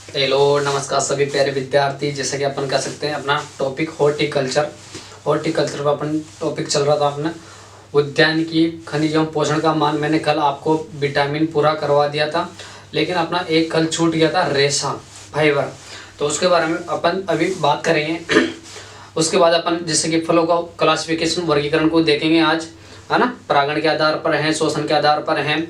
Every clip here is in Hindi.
हेलो नमस्कार सभी प्यारे विद्यार्थी। जैसे कि अपन कह सकते हैं अपना टॉपिक हॉर्टिकल्चर पर अपन टॉपिक चल रहा था अपना उद्यान की खनिज एवं पोषण का मान। मैंने कल आपको विटामिन पूरा करवा दिया था, लेकिन अपना एक कल छूट गया था रेशा फाइबर। तो उसके बारे में अपन अभी बात करेंगे। उसके बाद अपन जैसे कि फलों का क्लासिफिकेशन वर्गीकरण को देखेंगे आज, है ना। परागण के आधार पर हैं, शोषण के आधार पर हैं,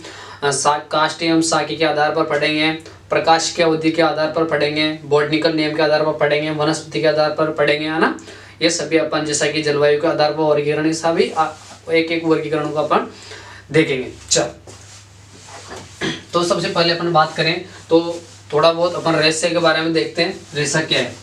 काष्ठ एवं शाखी के आधार पर पढ़ेंगे, प्रकाश की अवधि के आधार पर पढ़ेंगे, बॉटनिकल नियम के आधार पर पढ़ेंगे, वनस्पति के आधार पर पढ़ेंगे, है ना। ये सभी अपन जैसा कि जलवायु के आधार पर वर्गीकरण, ये सभी एक एक वर्गीकरण को अपन देखेंगे। चल, तो सबसे पहले अपन बात करें तो थोड़ा बहुत अपन रेशे के बारे में देखते हैं। रेशा क्या है?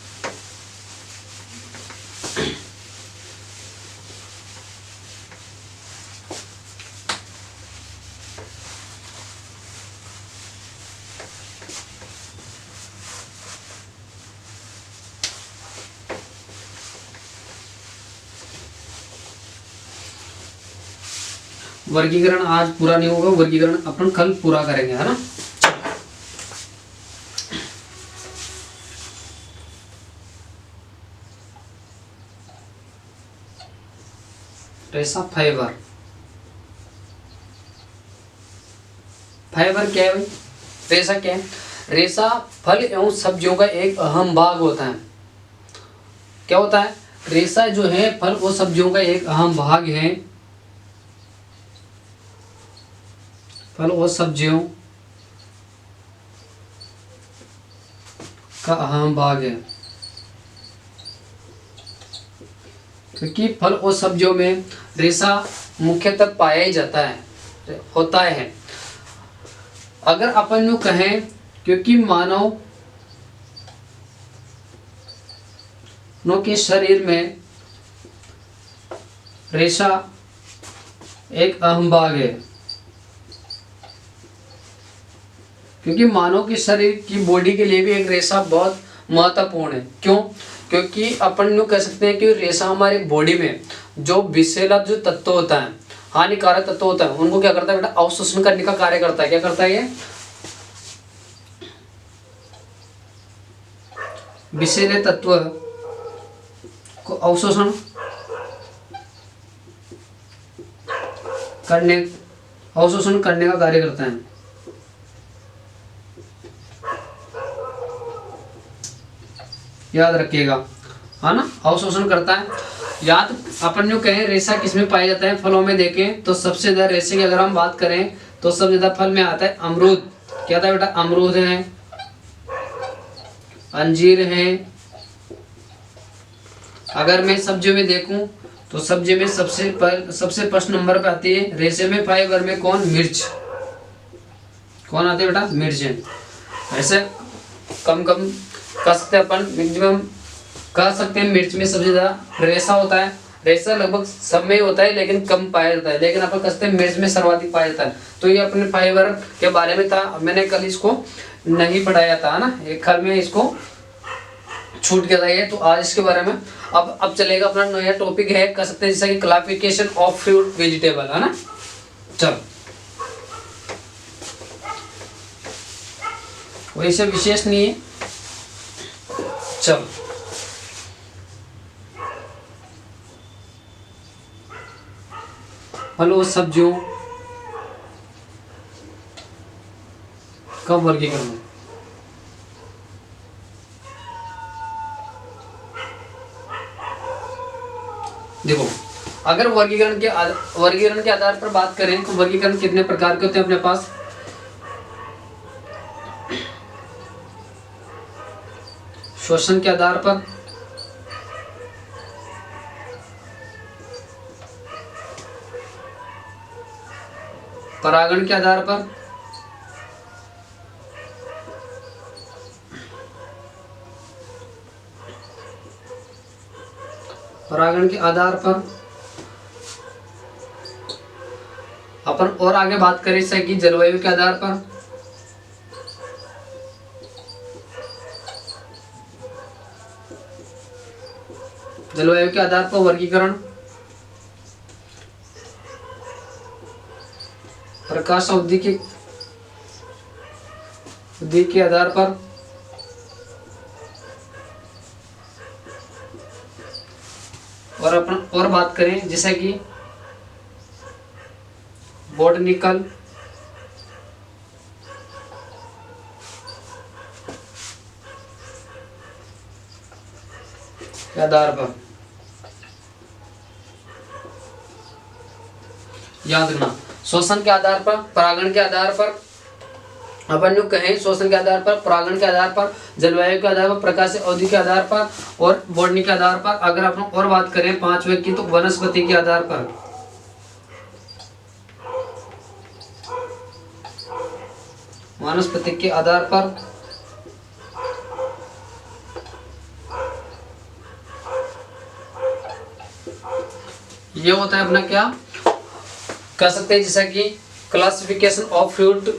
वर्गीकरण आज पूरा नहीं होगा, वर्गीकरण अपन कल पूरा करेंगे, है ना। रेशा फाइबर, फाइबर क्या है भाई? रेशा क्या है? रेशा फल एवं सब्जियों का एक अहम भाग होता है। क्या होता है? रेशा जो है फल और सब्जियों का एक अहम भाग है। फल और सब्जियों का अहम भाग है, क्योंकि फल और सब्जियों में रेशा मुख्यतः पाया ही जाता है, होता है। अगर अपन यूं कहें, क्योंकि मानव के शरीर में रेशा एक अहम भाग है, क्योंकि मानव के शरीर की बॉडी के लिए भी एक रेशा बहुत महत्वपूर्ण है। क्यों? क्योंकि अपन यूं कह सकते हैं कि रेशा हमारी बॉडी में जो विषैला जो तत्व होता है, हानिकारक तत्व होता है, उनको क्या करता है बेटा? अवशोषण करने का कार्य करता है। क्या करता है ये? विषैले तत्व को अवशोषण करने का कार्य करता है। याद रखिएगा, है ना, अवशोषण करता है। याद अपन जो कहें रेशा किसमें पाया जाता है? फलों में देखें तो सबसे ज्यादा रेशे की अगर हम बात करें तो सबसे ज्यादा फल में आता है अमरूद। क्या था बेटा? अमरूद है, अंजीर है। अगर मैं सब्जियों में देखूं तो सब्जी में सबसे फर्स्ट नंबर पे आती है रेशे में फाइबर में कौन? मिर्च। कौन आती है बेटा? मिर्च है। ऐसे कम कह सकते हैं अपन, मैक्सिमम कह सकते हैं मिर्च में सबसे ज्यादा रेशा होता है। रेशा लगभग सब में होता है लेकिन कम पाया जाता है, लेकिन अपन कह सकते हैं मिर्च में सर्वाधिक पाया जाता है। तो ये अपने फाइबर के बारे में था, मैंने कल इसको नहीं पढ़ाया था, ना, एक कल में इसको छूट गया था ये, तो आज इसके बारे में अब चलेगा। अपना नया टॉपिक है, कह सकते हैं जैसा कि क्लासिफिकेशन ऑफ फ्रूट वेजिटेबल, है ना। चल, वैसे विशेष नहीं है। चल, फलों सब्जियों का वर्गीकरण। देखो, अगर वर्गीकरण के आधार पर बात करें तो वर्गीकरण कितने प्रकार के होते हैं अपने पास? शोषण के आधार पर, परागण के आधार पर, परागण के आधार पर अपन और आगे बात करें जैसे कि जलवायु के आधार पर, जलवायु के आधार पर वर्गीकरण, प्रकाश अवधि के अवधि के आधार पर और अपन और बात करें जैसे कि बॉटनिकल के आधार पर, याद रखना शोषण के आधार पर, परागण के आधार पर, अपन जो कहें शोषण के आधार पर, परागण के आधार पर, जलवायु के आधार पर, प्रकाश अवधि के आधार पर और बॉटनी के आधार पर। अगर अपन और बात करें पांचवे की तो वनस्पति के आधार पर, वनस्पति के आधार पर, ये होता है अपना क्या कह सकते हैं जैसा कि classification of fruit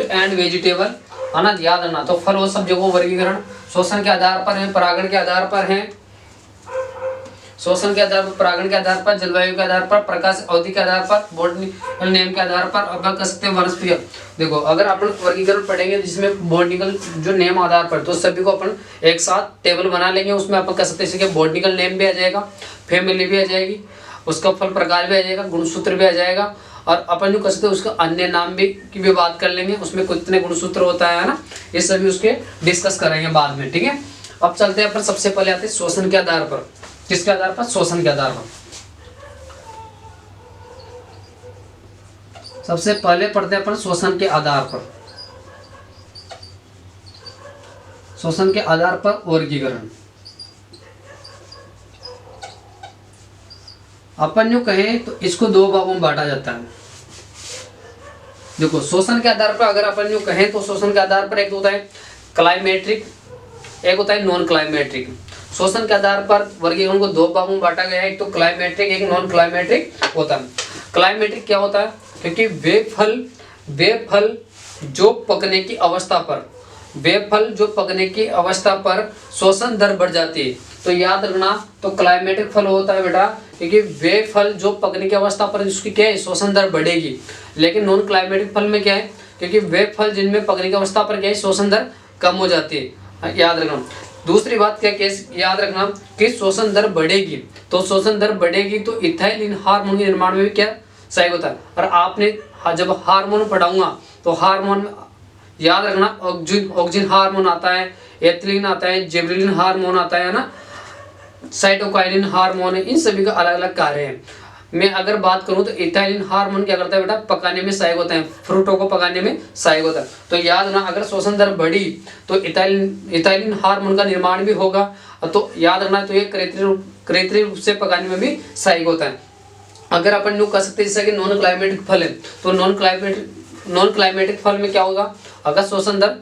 and vegetable, है ना, याद रखना। तो फल और सब्जियों को वर्गीकरण शोषण के आधार पर है, परागण के आधार पर है, शोषण के आधार पर, परागण के आधार पर, जलवायु के आधार पर, प्रकाश अवधि के आधार पर, बॉटनिकल नेम के आधार पर। अब कह सकते हैं वनस्पति। देखो अगर अपन वर्गीकरण पढ़ेंगे जिसमें बॉटनिकल जो नेम आधार पर, तो सभी को अपन एक साथ टेबल बना लेंगे। उसमें अपन कह सकते हैं बॉटनिकल नेम भी आ जाएगा, फैमिली भी आ जाएगी, उसका फल प्रकार भी आ जाएगा, गुणसूत्र भी आ जाएगा, और अपन जो कह सकते हैं उसका अन्य नाम भी की भी बात कर लेंगे, उसमें कितने गुणसूत्र होता है ना, ये सभी उसके डिस्कस करेंगे बाद में, ठीक है। अब चलते हैं अपन सबसे पहले आते हैं शोषण के आधार पर। किसके आधार पर? शोषण के आधार पर। सबसे पहले पढ़ते हैं अपन शोषण के आधार पर। शोषण के आधार पर वर्गीकरण अपन जो कहें तो इसको दो भागों में बांटा जाता है। देखो शोषण के आधार पर अगर अपन जो कहें तो शोषण के आधार पर एक होता है क्लाइमेट्रिक, एक होता है नॉन क्लाइमेट्रिक। शोषण के आधार पर वर्गीकरण को दो भागों में बांटा गया है, एक तो क्लाइमेट्रिक, एक नॉन क्लाइमेट्रिक होता है। क्लाइमेट्रिक क्या होता है? क्योंकि वे फल जो पकने की अवस्था पर, वे फल जो पकने की अवस्था पर शोषण दर बढ़ जाती है, तो याद रखना तो क्लाइमेटिक फल होता है बेटा, क्योंकि वे फल जो पकने की अवस्था पर उसकी क्या है शोषण दर बढ़ेगी। लेकिन नॉन क्लाइमेटिक फल में क्या है, क्योंकि वे फल जिनमें पकने की अवस्था पर क्या है शोषण दर कम हो जाती है, याद रखना। दूसरी बात क्या केस याद रखना कि शोषण दर बढ़ेगी, तो शोषण दर बढ़ेगी तो इथाइलिन हार्मोन के निर्माण में भी क्या सहायक होता है। और आपने जब हार्मोन पढ़ाऊंगा तो हार्मोन याद रखना, ऑक्सिन हार्मोन आता है, एथिलीन आता है, जिबरेलिन हार्मोन आता है ना, साइटोकाइनिन हार्मोन है, इन सभी का अलग अलग कार्य है। मैं अगर बात करूं तो इथाइलिन हार्मोन क्या करता है बेटा, पकाने में सहायक होता है, फ्रूटों को पकाने में सहायक होता है। तो याद रखना अगर शोषण दर बढ़ी तो इथाइलिन हार्मोन का निर्माण भी होगा, तो याद रखना तो ये कृत्रिम रूप से पकाने में भी सहायक होता है। अगर अपन यूँ कह सकते हैं जैसे कि नॉन क्लाइमेटिक फल है, तो नॉन क्लाइमेटिक फल में क्या होगा, अगर शोषण दर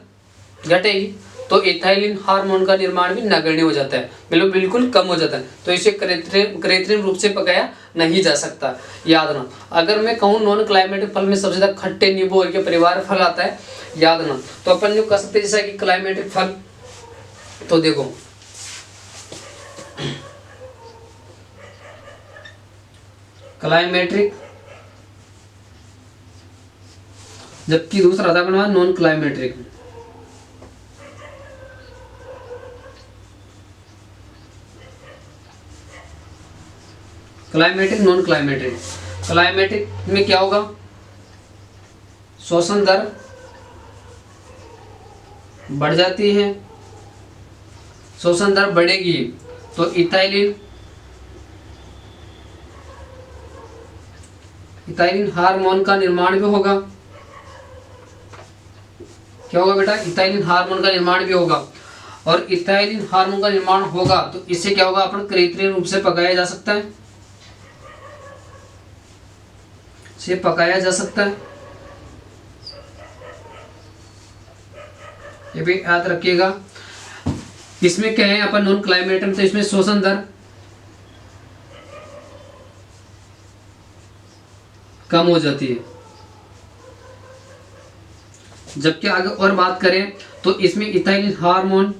घटेगी तो इथाइलिन हार्मोन का निर्माण भी नगण्य हो जाता है, बिल्कुल कम हो जाता है, तो इसे कृत्रिम रूप से पकाया नहीं जा सकता, याद रखना। अगर मैं कहूँ नॉन क्लाइमेटिक फल में सबसे ज्यादा खट्टे नींबू के परिवार फल आता है, याद रखना। तो अपन जो कह सकते हैं जैसा कि क्लाइमेटिक फल, तो देखो क्लाइमेट्रिक, जबकि दूसरा था अपना non climacteric. Climatic non climatic, climatic में क्या होगा, शोषण दर बढ़ जाती है, शोषण दर बढ़ेगी तो इथाइलिन हार्मोन का निर्माण भी होगा। क्या होगा बेटा, इथाइलिन हार्मोन का निर्माण भी होगा, और इथाइलिन हार्मोन का निर्माण होगा तो इससे क्या होगा, अपन कृत्रिम रूप से पकाया जा सकता है, से पकाया जा सकता है, ये भी याद रखिएगा। इसमें क्या है अपन नॉन क्लाइमेटिक, तो इसमें शोषण दर कम हो जाती है। जबकि आगे और बात करें तो इसमें इथाइलिन हार्मोन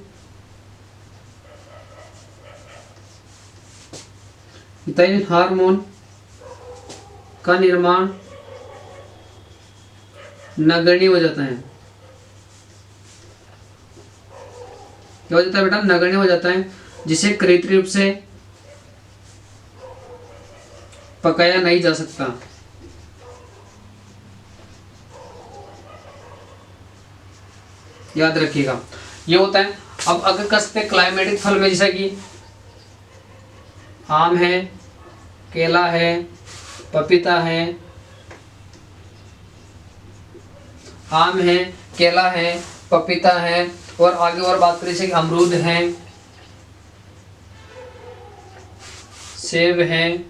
का निर्माण नगण्य हो जाता है, क्या हो जाता है बेटा, नगण्य हो जाता है, जिसे कृत्रिम रूप से पकाया नहीं जा सकता। याद रखिएगा ये होता है। अब अगर कह सकते हैं क्लाइमेटिक फल में, जैसा कि आम है, केला है, पपीता है, आम है, केला है, पपीता है, और आगे और बात करें जैसे अमरूद है, सेब है,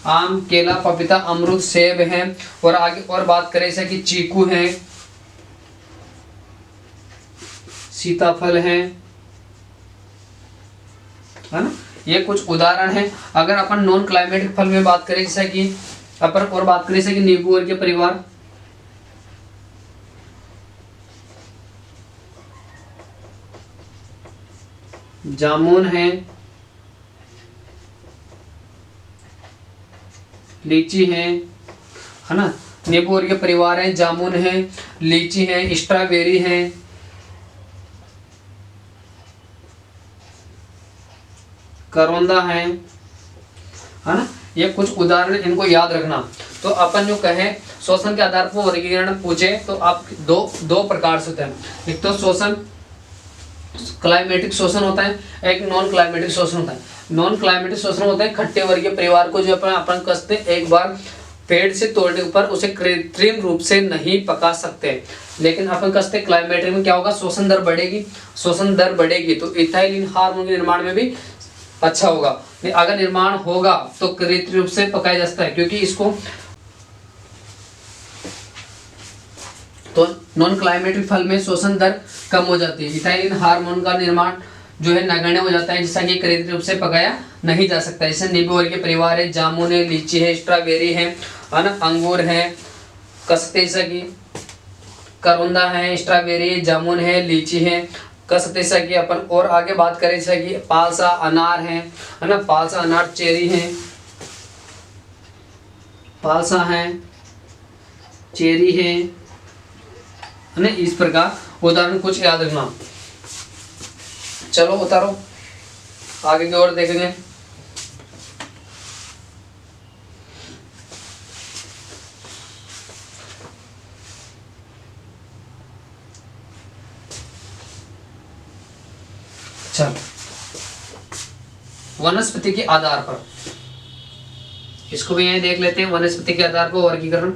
आम, केला, पपीता, अमरूद, सेब है, और आगे और बात करें जैसे कि चीकू है, सीताफल है ना। ये कुछ उदाहरण है। अगर अपन नॉन क्लाइमेटिक फल में बात करें जैसे कि अपन और बात करें जैसे कि नींबू वर्ग के परिवार, जामुन है, लीची है ना। नींबू वर्ग के परिवार है, जामुन है, लीची है, स्ट्रॉबेरी है, करौंदा है ना। ये कुछ उदाहरण, इनको याद रखना। तो अपन जो कहे शोषण के आधार पर वर्गीकरण पूछे तो आप दो प्रकार से होते हैं। एक तो शोषण क्लाइमेटिक शोषण होता है, एक नॉन क्लाइमेटिक शोषण होता है। नॉन क्लाइमेटिक शोषण होता है खट्टे वर्गीय परिवार को जो अपन कसते एक बार पेड़ से तोड़ने पर उसे कृत्रिम रूप से नहीं पका सकते, लेकिन अपन कसते क्लाइमेटिक में क्या होगा, शोषण दर बढ़ेगी। शोषण दर बढ़ेगी तो इथाइलिन हार्मोन के निर्माण में भी अच्छा होगा। अगर निर्माण होगा तो कृत्रिम रूप से पकाया जा सकता है, क्योंकि इसको तो नॉन क्लाइमेटिक फल में शोषण दर कम हो जाती है, इथाइलिन हार्मोन का निर्माण जो है नगण्य हो जाता है, जिसका कि कृत्रिम रूप से पकाया नहीं जा सकता। जैसे नींबू वर्ग के परिवार है, जामुन है, लीची है, स्ट्रॉबेरी है ना, अंगूर है, कसते जैसा कि करौंदा है, स्ट्रॉबेरी, जामुन है, लीची है, कसते जैसा कि अपन और आगे बात करें जैसा कि पालसा अनार है ना, पालसा अनार, चेरी है, पालसा है, चेरी है ना। इस प्रकार उदाहरण कुछ याद रखना। चलो उतारो, आगे की ओर देखेंगे। चलो वनस्पति के आधार पर इसको भी यहीं देख लेते हैं। वनस्पति के आधार पर वर्गीकरण,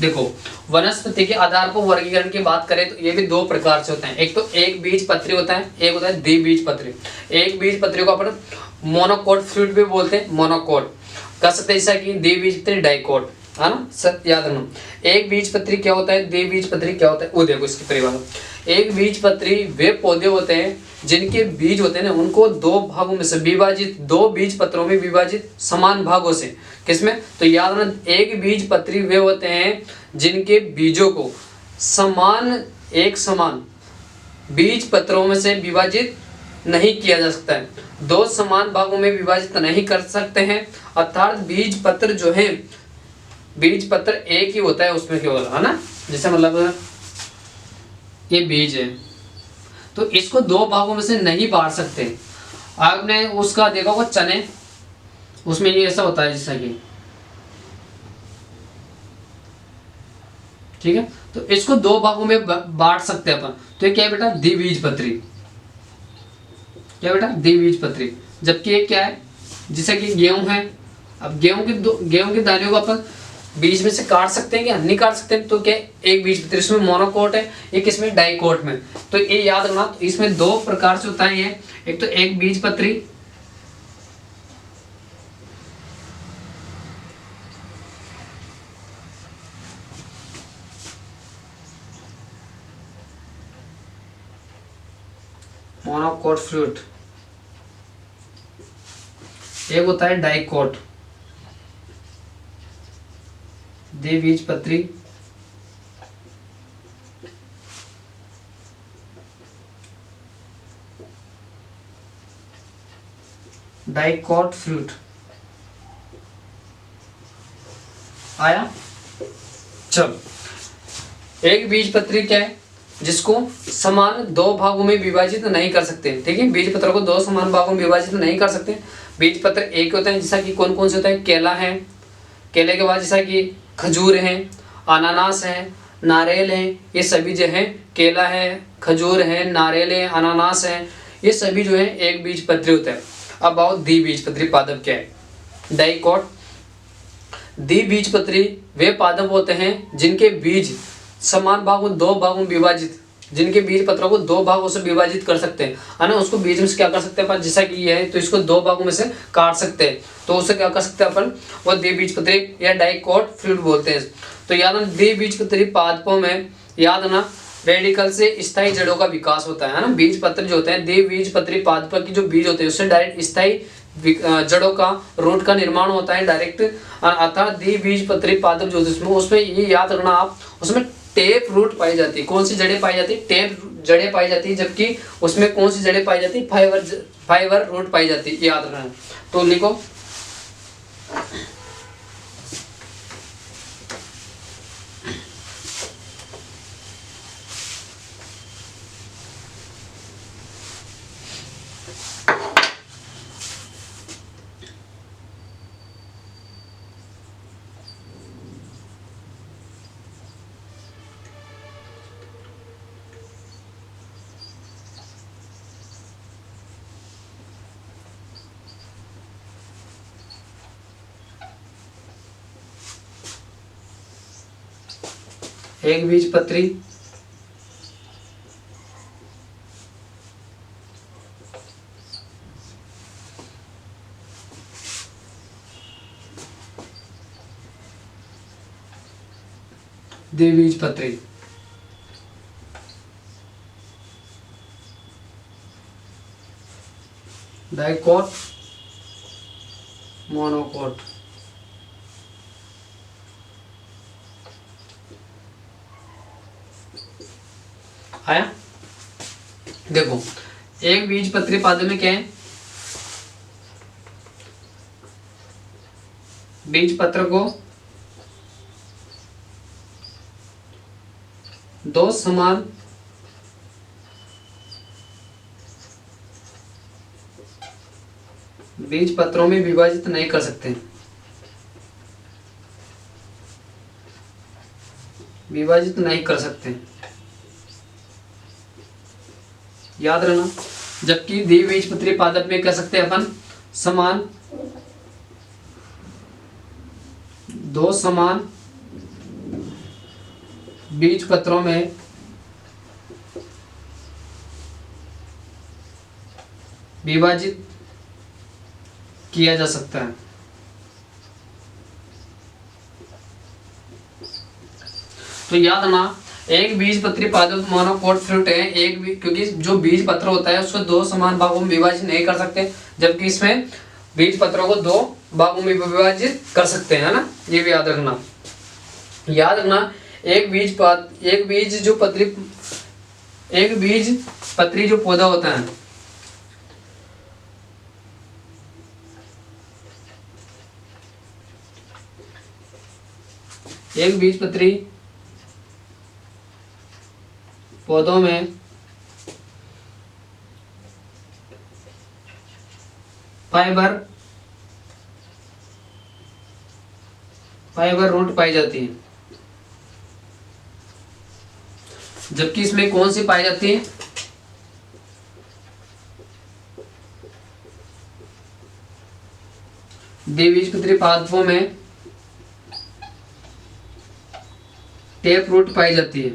देखो वनस्पति के आधार पर वर्गीकरण की बात करें तो ये भी दो प्रकार से होते हैं। एक तो एक बीज पत्री होता है, एक होता है द्विबीजपत्री। एक बीज पत्री को अपन मोनोकोट फ्रूट भी बोलते हैं, मोनोकोट। कह सकते जैसा कि द्विबीजपत्री डाइकोट, है ना। सब याद रखना। एक बीजपत्री क्या होता है, द्विबीजपत्री क्या होता है, वो देखो इसके परिवार। एक बीजपत्री वे पौधे होते हैं जिनके बीज होते हैं ना, उनको दो भागों में से विभाजित, दो बीज पत्रों में विभाजित समान भागों से। किसमें, तो याद रखना एक बीज पत्री वे होते हैं जिनके बीजों को एक समान बीज पत्रों में से विभाजित नहीं किया जा सकता है, दो समान भागों में विभाजित नहीं कर सकते हैं। अर्थात बीज पत्र जो है, बीज पत्र एक ही होता है उसमें केवल, है ना। जैसे मतलब ये बीज है तो इसको दो भागों में से नहीं बांट सकते। आपने उसका देखा होगा चने, उसमें ये ऐसा होता है जैसा कि, ठीक है। तो इसको दो भागों में बांट सकते हैं अपन। तो ये क्या है बेटा, द्विबीजपत्री। क्या बेटा, द्विबीजपत्री। जबकि ये क्या है, जैसे कि गेहूं है। अब गेहूं के दाने को अपन बीज में से काट सकते हैं क्या, नहीं काट सकते। तो क्या एक बीजपत्री, इसमें मोनोकोट है, एक इसमें डाइकोट में। तो ये याद रखना, तो इसमें दो प्रकार से होता है ये। एक तो एक बीजपत्री, मोनोकोट फ्रूट, एक होता है डाइकोट, द्विबीजपत्री। डाइकोट फ्रूट आया। चलो एक बीजपत्री क्या है, जिसको समान दो भागों में विभाजित नहीं कर सकते। ठीक है, बीज पत्र को दो समान भागों में विभाजित नहीं कर सकते। बीज पत्र एक होते हैं, जैसा कि कौन कौन से होता है, केला है, केले के बाद जैसा कि खजूर है, अनानास है, नारियल है, ये सभी जो है, केला है, खजूर है, नारियल है, अनानास है, ये सभी जो है एक बीज पत्री होता है। अब आओ द्विबीजपत्री पादप क्या है। डाइकोट द्विबीजपत्री वे पादप होते हैं जिनके बीज समान भागों दो भागों में विभाजित, जिनके बीज पत्रों को दो भागों से विभाजित कर सकते हैं, है ना। उसको बीज में से क्या कर सकते हैं अपन, जैसा कि ये है तो इसको दो भागों में से काट सकते हैं, तो उसे क्या कर सकते हैं अपन, वो द्विबीजपत्री या डाइकोट फ्रूट बोलते हैं। तो याद रखना द्विबीजपत्री पादपों में याद रखना रेडिकल से स्थायी जड़ों का विकास होता है ना। बीज पत्र जो होते हैं द्विबीजपत्री पादप की जो बीज होते हैं उससे डायरेक्ट स्थायी जड़ों का रूट का निर्माण होता है डायरेक्ट। अर्थात द्विबीजपत्री पादप जो होते हैं उसमें ये याद रखना आप, उसमें टेप रूट पाई जाती है। कौन सी जड़ें पाई जाती है, टेप जड़ें पाई जाती है, जबकि उसमें कौन सी जड़ें पाई जाती है, फाइबर रूट पाई जाती है, याद रखना। तो लिखो एक बीजपत्री द्विबीजपत्री डाइकोट मोनोकोट। आया, देखो एक बीजपत्री पादप में क्या है, बीज पत्र को दो समान बीज पत्रों में विभाजित नहीं कर सकते, विभाजित नहीं कर सकते, याद रखना। जबकि द्विबीजपत्री पादप में कह सकते हैं अपन समान दो समान बीज पत्रों में विभाजित किया जा सकता है। तो याद रखना एक बीजपत्री पादप मोनोकोट फ्रूट है, क्योंकि जो बीज पत्र होता है उसको दो समान भागों में विभाजित नहीं कर सकते, जबकि इसमें बीज पत्रों को दो भागों में विभाजित कर सकते हैं, है ना। ये भी याद रखना। याद रखना एक बीज पत्री जो पौधा होता है, एक बीजपत्री पौधों में फाइबर रूट पाई जाती है, जबकि इसमें कौन सी पाई जाती है, द्विबीजपत्री पादपों में टेप रूट पाई जाती है।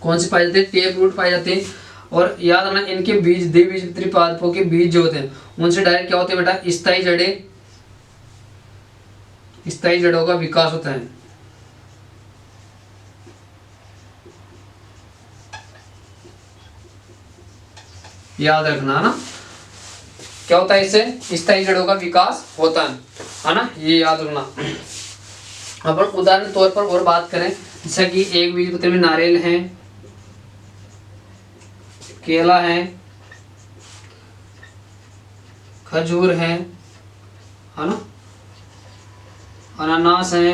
कौन सी पाई जाती है, टेप रूट पाई जाती है। और याद रखना इनके बीज द्विबीजपत्री पादपों के बीज जो होते हैं उनसे डायरेक्ट क्या होते हैं बेटा, स्थायी जड़ों का विकास होता है। याद रखना, है ना, क्या होता है, इससे स्थायी जड़ों का विकास होता है ना, ये याद रखना। अपन उदाहरण तौर पर और बात करें, जैसा कि एक बीजपत्री में नारियल है, केला है, खजूर है ना, अनानास है,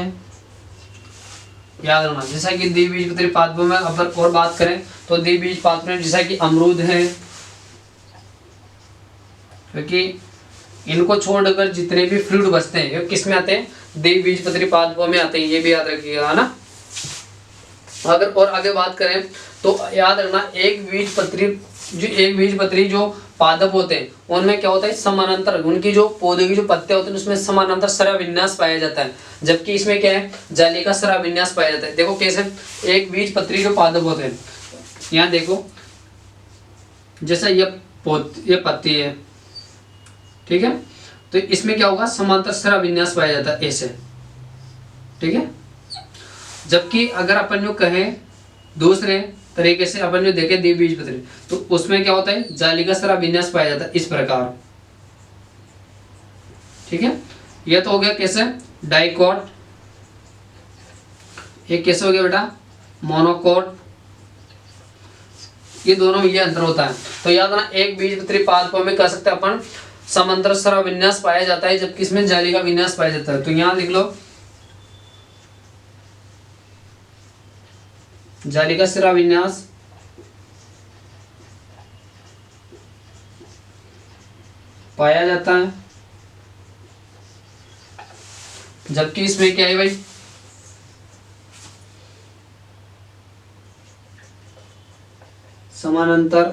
याद रखना। जैसा कि द्विबीजपत्री पादपों में अपन और बात करें तो द्विबीज पादपों में जैसा कि अमरूद है, क्योंकि इनको छोड़कर जितने भी फ्रूट बचते हैं ये किस में आते हैं, द्विबीजपत्री पादपों में आते हैं, ये भी याद रखिएगा, है ना। अगर और आगे बात करें तो याद रखना एक बीजपत्री जो पादप होते हैं उनमें क्या होता है, समानांतर उनकी जो पौधे की जो पत्ते होते हैं उसमें समानांतर सरा विन्यास पाया जाता है, जबकि इसमें क्या है, जालिका सरा विन्यास पाया जाता है। देखो कैसे, एक बीजपत्री जो पादप होते हैं, यहाँ देखो जैसा ये पत्ती है, ठीक है, तो इसमें क्या होगा, समांतर सरा विन्यास पाया जाता है ऐसे, ठीक है। जबकि अगर अपन जो कहें दूसरे तरीके से अपन जो देखें द्विबीजपत्री, तो उसमें क्या होता है, जालिका सरा विन्यास पाया जाता है इस प्रकार, ठीक है। यह तो हो गया कैसे, डाइकॉट। ये कैसे हो गया बेटा, मोनोकॉट। ये दोनों में ये अंतर होता है। तो याद रखना एक बीजपत्री पादपों में कह सकते हैं अपन समांतर सरा विन्यास पाया जाता है, जबकि इसमें जालिका विन्यास पाया जाता है। तो यहां लिख लो जालिका सिरा विन्यास पाया जाता है, जबकि इसमें क्या है भाई, समानांतर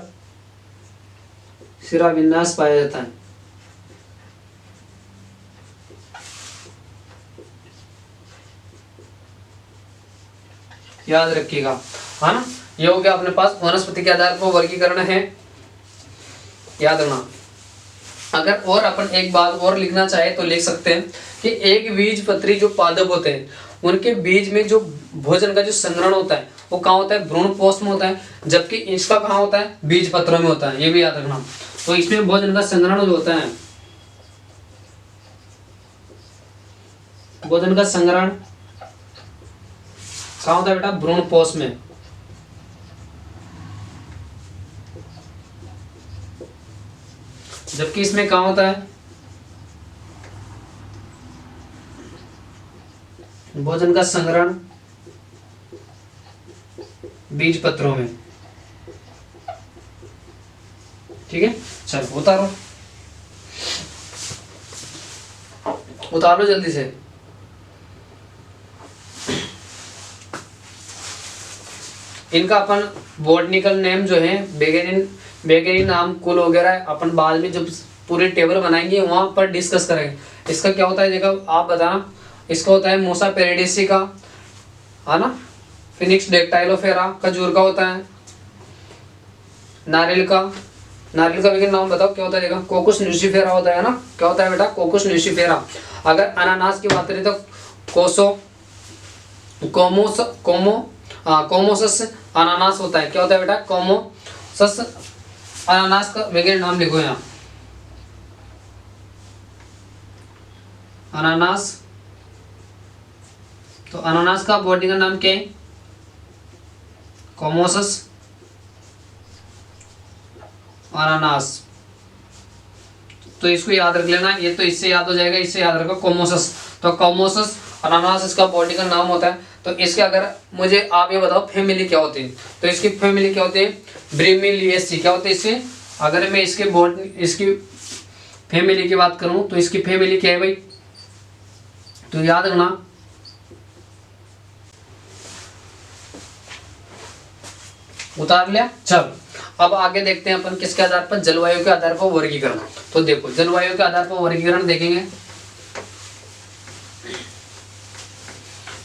सिरा विन्यास पाया जाता है। याद रखिएगा, है ना। ये हो गया अपने पास वनस्पति के आधार पर वर्गीकरण है, याद रखना। अगर और अपन एक बात और लिखना चाहे तो लिख सकते हैं कि एक बीजपत्री जो पादप होते हैं उनके बीज में जो भोजन का जो संग्रहण होता है वो कहाँ होता है, भ्रूणपोष में होता है, जबकि इसका कहाँ होता है, बीज पत्रों में होता है, ये भी याद रखना। तो इसमें भोजन का संग्रहण जो होता है, भोजन का संग्रहण कहाँ होता है बेटा, भ्रूणपोष में। जबकि इसमें कहाँ होता है, भोजन का संग्रहण बीज पत्रों में, ठीक है। चलो उतारो जल्दी से। इनका अपन बॉटनिकल नेम जो है बेगेनिन नाम कुल वगैरह अपन बाद में जब पूरी टेबल बनाएंगे वहां पर डिस्कस करेंगे। इसका क्या होता है देखो आप बताना। इसका होता है मूसा पेरिडेसी का, है ना, फिनिक्स डेक्टाइलोफेरा, खजूर का होता है, नारियल का भी नाम बताओ क्या होता है देखो, कोकुस न्यूसिफेरा होता है ना, क्या होता है बेटा, कोकुस न्यूसिफेरा। अगर अनानास की बात करें तो कोमोसस अनानास होता है, क्या होता है बेटा, कोमोसस अनानास का वैज्ञानिक नाम लिखो यहाँ, अनानास। तो अनानास का बॉटनिकल नाम क्या है, कोमोसस अनानास। तो इसको याद रख लेना, ये तो इससे याद हो जाएगा, इससे याद रखो कोमोसस। तो कोमोसस अनानास इसका बॉटनिकल नाम होता है। तो इसके अगर मुझे आप ये बताओ फैमिली क्या होती है, तो इसकी फैमिली क्या होती है, ब्रीमिलिएसी। क्या होती है इससे, अगर मैं इसकी फैमिली की बात करूं तो इसकी फैमिली क्या है भाई, तो याद रखना उतार लिया। चल अब आगे देखते हैं अपन किसके आधार पर, जलवायु के आधार पर वर्गीकरण। तो देखो जलवायु के आधार पर वर्गीकरण देखेंगे।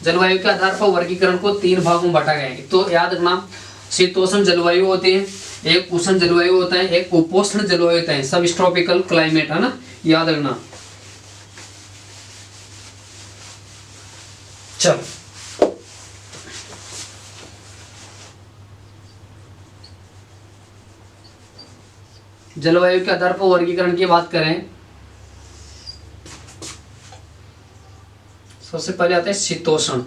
जलवायु के आधार पर वर्गीकरण को 3 भागों में बांटा गया है। तो याद रखना शीतोष्ण जलवायु होती है, एक उष्ण जलवायु होता है, एक उपोष्ण जलवायु होता है, सब ट्रॉपिकल क्लाइमेट, है ना, याद रखना। चल जलवायु के आधार पर वर्गीकरण की बात करें, सबसे पहले आता है शीतोष्ण।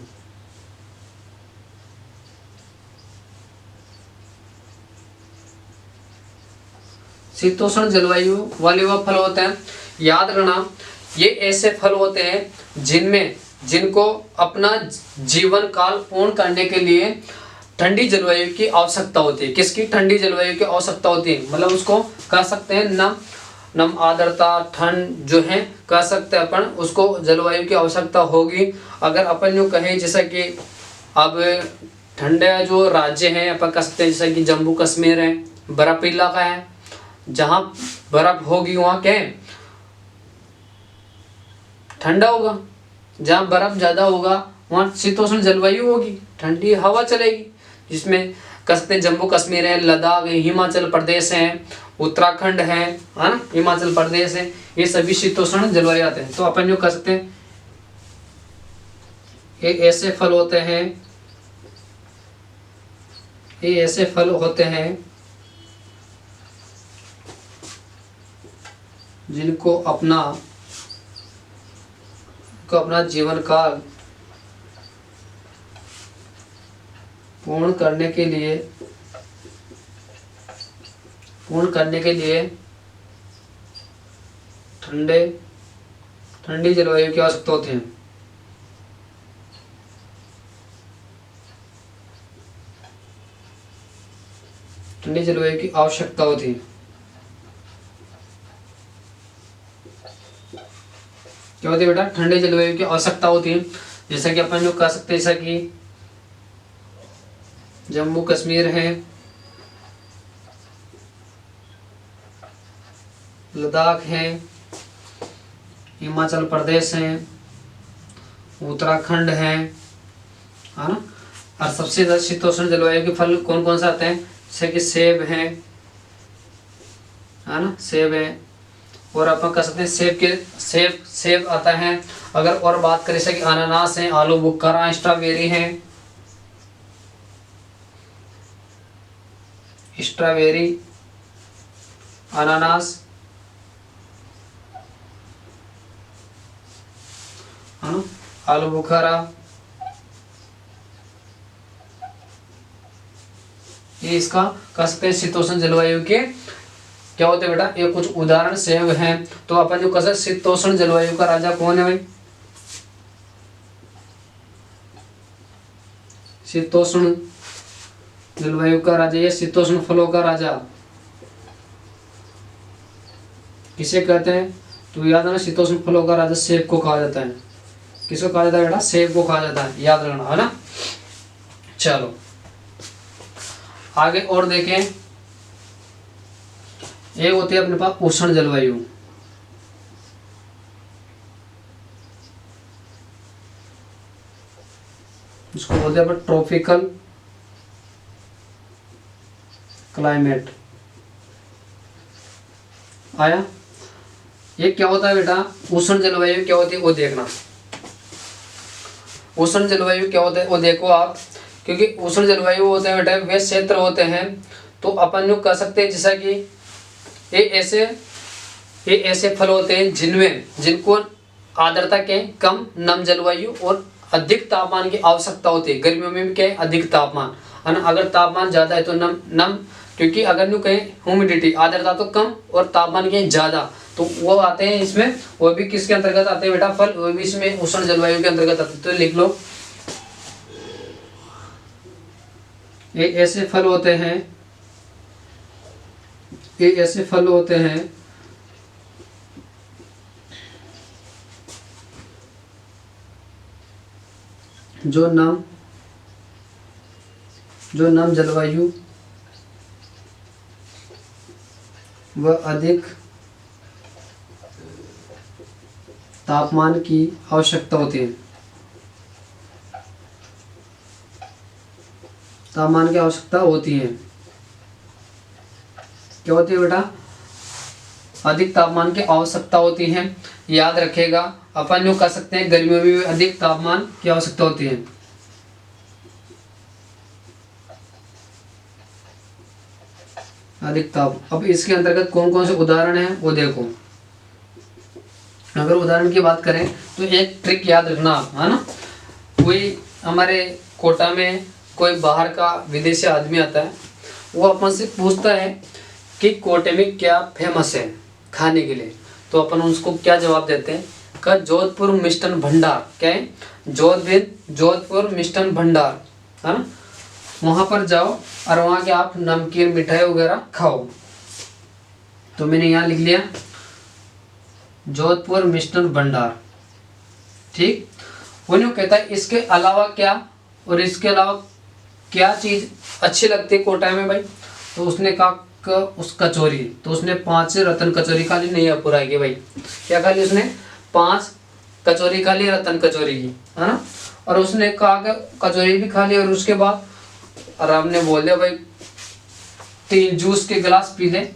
शीतोष्ण जलवायु वाले वह फल होते हैं, याद रखना ये ऐसे फल होते हैं जिनमें जिनको अपना जीवन काल पूर्ण करने के लिए ठंडी जलवायु की आवश्यकता होती है। किसकी? ठंडी जलवायु की आवश्यकता होती है। मतलब उसको कह सकते हैं नम नम आर्द्रता ठंड जो है कह सकते हैं अपन, उसको जलवायु की आवश्यकता होगी। अगर अपन जो कहें जैसा कि अब ठंडे जो राज्य हैं अपन कह सकते हैं जैसे कि जम्मू कश्मीर है, बर्फ इलाका है, जहाँ बर्फ होगी वहाँ क्या है? ठंडा होगा। जहाँ बर्फ ज़्यादा होगा वहाँ शीतोष्ण जलवायु होगी, ठंडी हवा चलेगी। जिसमें कह सकते हैं जम्मू कश्मीर है, लद्दाख है, हिमाचल प्रदेश है, उत्तराखंड है ना, हिमाचल प्रदेश है, ये सभी शीतोष्ण जलवायु आते हैं। तो अपन जो कह सकते हैं ये ऐसे फल होते हैं, ये ऐसे फल होते हैं जिनको अपना जीवन काल पूर्ण करने के लिए ठंडी जलवायु की आवश्यकता होती है। ठंडी जलवायु की आवश्यकता होती है। क्या होती है बेटा? ठंडी जलवायु की आवश्यकता होती है। जैसा कि अपन जो कह सकते हैं जैसा कि जम्मू कश्मीर है, लद्दाख है, हिमाचल प्रदेश है, उत्तराखंड है ना। और सबसे ज्यादा शीतोष्ण जलवायु के फल कौन कौन से आते हैं? जैसे कि सेब है ना, सेब है। और अपन कह सकते हैं सेब आता है। अगर और बात करें जैसे कि अनानास है, आलू बुखारा, स्ट्रॉबेरी है, स्ट्रॉबेरी, अनानास है ना, आलू बुखारा, ये इसका कह सकते हैं शीतोष्ण जलवायु के क्या होते हैं बेटा? ये कुछ उदाहरण सेब हैं। तो अपन जो कह सकते शीतोष्ण जलवायु का राजा कौन है भाई? शीतोष्ण जलवायु का राजा, ये शीतोष्ण फलों का राजा किसे कहते हैं? तो याद है ना, शीतोष्ण फलों का राजा सेब को कहा जाता है। किसको कहा जाता है बेटा? सेब को कहा जाता है, याद रखना है ना। चलो आगे और देखें। एक होती है अपने पास उष्ण जलवायु, जिसको बोलते हैं अपन ट्रॉपिकल क्लाइमेट। आया? ये क्या होता है बेटा? उष्ण जलवायु क्या होती है वो देखना। उष्ण जलवायु क्या होता है वो देखो आप, क्योंकि उष्ण जलवायु होते हैं बेटा वे क्षेत्र होते हैं। तो अपन जो कह सकते हैं जैसा कि ये ऐसे फल होते हैं जिनको आर्द्रता के कम, नम जलवायु और अधिक तापमान की आवश्यकता होती है। गर्मियों में भी क्या है? अधिक तापमान है ना। अगर तापमान ज्यादा है तो नम, क्योंकि अगर न्यू कहें ह्यूमिडिटी, आर्द्रता तो कम और तापमान के ज्यादा, तो वो आते हैं इसमें। वो भी किसके अंतर्गत आते हैं बेटा? फल, वो भी इसमें उष्ण जलवायु के अंतर्गत आते हैं। तो लिख लो, ये ऐसे फल होते हैं, ये ऐसे फल होते हैं जो नम जलवायु व अधिक तापमान की आवश्यकता होती है। तापमान की आवश्यकता होती है। क्या होती है बेटा? अधिक तापमान की आवश्यकता होती है। याद रखेगा, अपन जो कह सकते हैं गर्मियों में भी अधिक तापमान की आवश्यकता होती है। अधिक ताप, अब इसके अंतर्गत कौन कौन से उदाहरण हैं वो देखो। अगर उदाहरण की बात करें तो एक ट्रिक याद रखना है ना। कोई हमारे कोटा में कोई बाहर का विदेशी आदमी आता है, वो अपन से पूछता है कि कोटे में क्या फेमस है खाने के लिए। तो अपन उसको क्या जवाब देते हैं? का जोधपुर मिष्ठान भंडार क्या है? जोधपुर मिष्ठान भंडार, है ना, वहां पर जाओ और वहां के आप नमकीन मिठाई वगैरह खाओ। तो मैंने यहाँ लिख लिया जोधपुर मिष्ठान भंडार, ठीक। वो यूँ कहता है इसके अलावा क्या, और इसके अलावा क्या चीज अच्छी लगती है कोटा में भाई। तो उसने कहा उस कचौरी, तो उसने 5 रतन कचौरी खा ली, नहीं है पूरा की भाई, क्या खा ली उसने, 5 कचौरी खा ली रतन कचौरी की, है ना। और उसने कहा कि कचौरी भी खा ली, और उसके बाद आराम ने बोल दिया भाई 3 जूस के गिलास पी ले,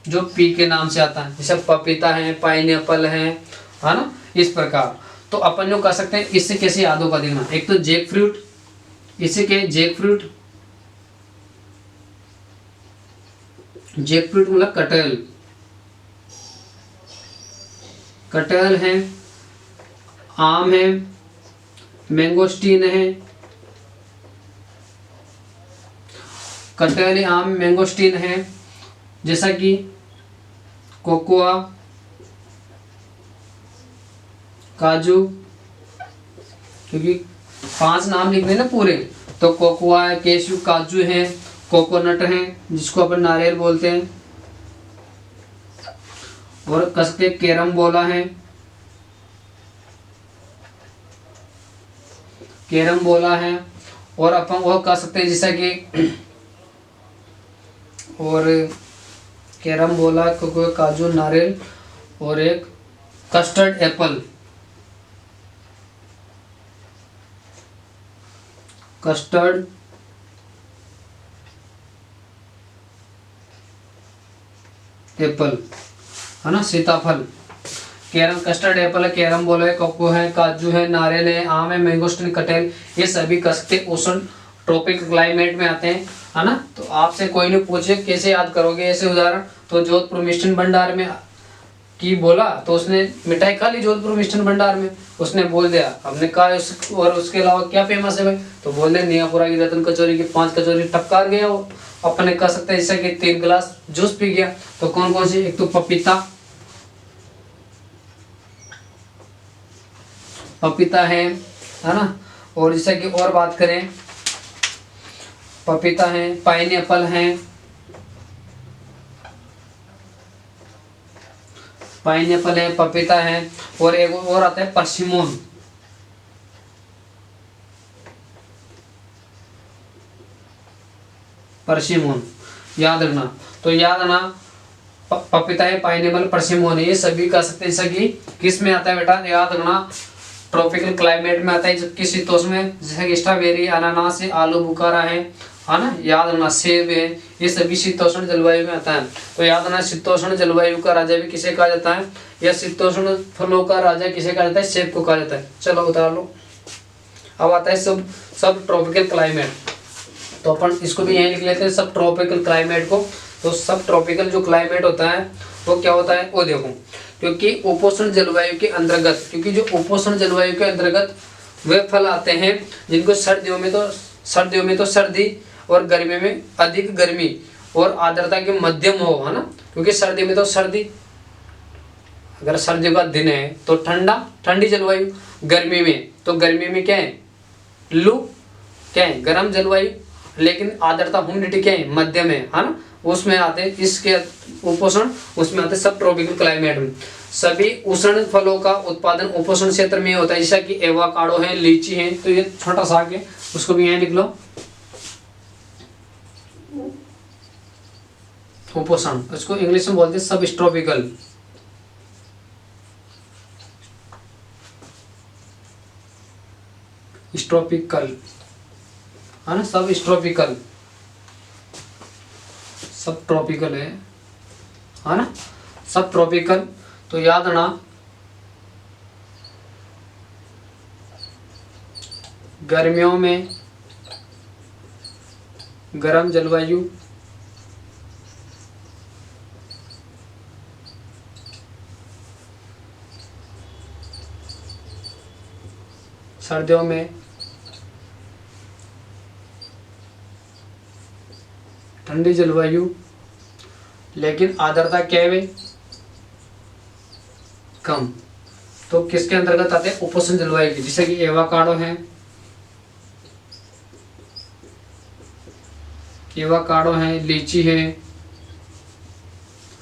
जो पी के नाम से आता है, जैसे पपीता है, पाइनएप्पल है ना, इस प्रकार। तो अपन जो कर सकते हैं इससे कैसे यादों का देखना, एक तो जैक फ्रूट, इसे के जैक फ्रूट मतलब कटहल, कटहल है, आम है, मैंगोस्टीन है, कटहल, आम, मैंगोस्टीन है, जैसा कि कोकोआ, काजू, क्योंकि 5 नाम लिखने ना पूरे, तो कोकोआ है, केशू, काजू है, कोकोनट है जिसको अपन नारियल बोलते हैं, और कसके कैरम बोला है, कैरम बोला है, और अपन वो कह सकते हैं जैसा कि और कैरम बोला, कोको, काजू, नारियल, और एक कस्टर्ड एप्पल, कस्टर्ड एप्पल, है ना, सीताफल, कैरम, कस्टर्ड एप्पल है, कैरम बोला है, कोको है, काजू है, नारियल है, आम है, मैंगोस्टीन, कटहल, ये सभी कसके उष्ण ट्रॉपिक क्लाइमेट में आते हैं, है ना। तो आपसे कोई नहीं पूछे कैसे याद करोगे ऐसे उदाहरण, तो जोधपुर मिष्ठान भंडार में की बोला तो उसने मिठाई खा ली जोधपुर मिष्ठान भंडार में, उसने बोल दिया, हमने कहा और उसके अलावा क्या फेमस है भाई, तो बोल दे नियापुरा की रतन कचौरी की 5 कचौरी टपकार गया वो। अपने कह सकते हैं जैसे कि 3 गिलास जूस पी गया। तो कौन कौन सी, एक तो पपीता, पपीता है ना, और जैसे कि और बात करें, पपीता है, पाइनएप्पल है, पाइनएप्पल है, पपीता है, और एक और आता है परसिमोन, परसिमोन, याद रखना। तो याद रखना पपीता है, पाइनएप्पल, परसिमोन, ये सभी कह सकते हैं, सभी किस में आता है बेटा, याद रखना ट्रॉपिकल क्लाइमेट में आता है, जबकि शीतोष्ण में जैसे कि स्ट्रॉबेरी, अनानास है, आलू बुखारा है ना, याद रखना सेब है, ये सभी शीतोष्ण जलवायु में आता है। तो याद रखना शीतोष्ण जलवायु का राजा भी किसे कहा जाता है, या शीतोष्ण फलों का राजा किसे कहा जाता है, सेब को कहा जाता है। चलो उतार लो। अब आता है सब ट्रॉपिकल क्लाइमेट, तो अपन इसको भी यहीं लिख लेते हैं सब ट्रॉपिकल क्लाइमेट को। तो सब ट्रॉपिकल जो क्लाइमेट होता है वो क्या होता है, वो देखो, क्योंकि उपोष्ण जलवायु के अंतर्गत, क्योंकि जो उपोष्ण जलवायु के अंतर्गत वे फल आते हैं जिनको सर्दियों में तो सर्दी और गर्मी में अधिक गर्मी और आर्द्रता के मध्यम हो, है ना, क्योंकि सर्दी में तो सर्दी, अगर सर्दियों का दिन है तो ठंडी जलवायु, गर्मी में तो गर्मी में क्या है, लू, क्या है, गर्म जलवायु, लेकिन आर्द्रता ह्यूमिडिटी क्या है, मध्यम है ना, उसमें आते हैं इसके उपोष्ण, उसमें आते हैं सब ट्रॉपिकल क्लाइमेट में। सभी उष्ण फलों का उत्पादन उपोष्ण क्षेत्र में होता है, जैसा कि एवोकाडो है, लीची है, तो ये छोटा सा है उसको भी यहाँ लिख लो, उपोष्ण, इसको इंग्लिश में बोलते हैं सब ट्रॉपिकल, ट्रॉपिकल, है ना, सब ट्रॉपिकल, सब ट्रॉपिकल है ना, सब ट्रॉपिकल। तो याद रखना गर्मियों में गर्म जलवायु, सर्दियों में ठंडी जलवायु, लेकिन आर्द्रता क्या है कम। तो किसके अंतर्गत आते हैं? उपोष्ण जलवायु के, जैसे कि एवाकाडो है, एवाकाडो है, लीची है